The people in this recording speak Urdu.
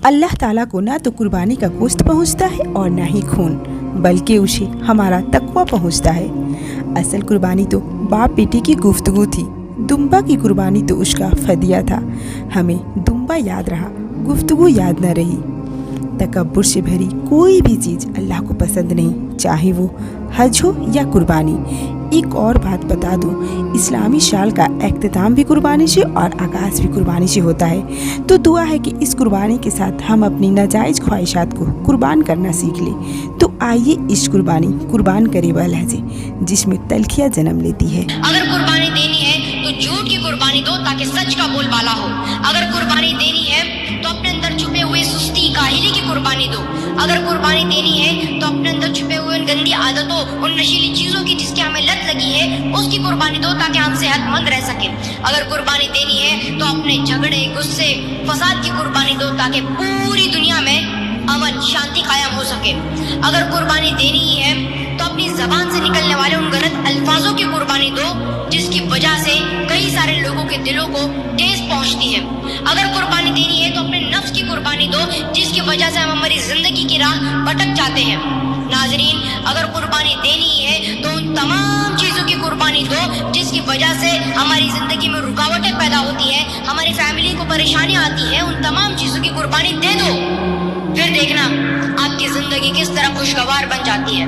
اللہ تعالیٰ کو نہ تو قربانی کا گوشت پہنچتا ہے اور نہ ہی خون، بلکہ اسے ہمارا تقویٰ پہنچتا ہے۔ اصل قربانی تو باپ بیٹی کی گفتگو تھی، دمبا کی قربانی تو اس کا فدیہ تھا۔ ہمیں دمبا یاد رہا، گفتگو یاد نہ رہی۔ تکبر سے بھری کوئی بھی چیز اللہ کو پسند نہیں، چاہے وہ حج ہو یا قربانی۔ ایک اور بات بتا دوں، اسلامی سال کا اختتام بھی قربانی سے اور آغاز بھی قربانی سے ہوتا ہے، تو دعا ہے کہ اس قربانی کے ساتھ ہم اپنی ناجائز خواہشات کو قربان کرنا سیکھ لیں۔ تو آئیے اس قربان کرے وہ لہجے جس میں تلخیاں جنم لیتی ہے۔ اگر قربانی دینی ہے تو جھوٹ کی قربانی دو تاکہ سچ کا بول بالا ہو۔ اگر قربانی دینی ہے تو اپنے اندر چھپے ہوئے سستی کاہلی کی قربانی دو۔ اگر قربانی دینی ہے تو اپنے اندر چھپے ہوئے ان گندی عادتوں، ان نشیلی چیزوں کی جس کی ہمیں لت لگی ہے، اس کی قربانی دو تاکہ ہم صحت مند رہ سکیں۔ اگر قربانی دینی ہے تو اپنے جھگڑے، غصے، فساد کی قربانی دو تاکہ پوری دنیا میں امن، شانتی قائم ہو سکے۔ اگر قربانی دینی ہی ہے تو اپنی زبان سے نکلنے والے ان غلط الفاظوں کی قربانی دو جس کی وجہ سے کئی سارے لوگوں کے دلوں کو ٹھیس پہنچتی ہے۔ اگر قربانی دینی ہے تو اپنے نفس کی قربانی دو جس کی وجہ سے ہم ہماری زندگی کی راہ بھٹک جاتے ہیں۔ ناظرین، اگر قربانی دینی ہے تو ان تمام چیزوں کی قربانی دو جس کی وجہ سے ہماری زندگی میں رکاوٹیں پیدا ہوتی ہیں، ہماری فیملی کو پریشانیاں آتی ہیں، ان تمام چیزوں کی قربانی دے دو، پھر دیکھنا آپ کی زندگی کس طرح خوشگوار بن جاتی ہے۔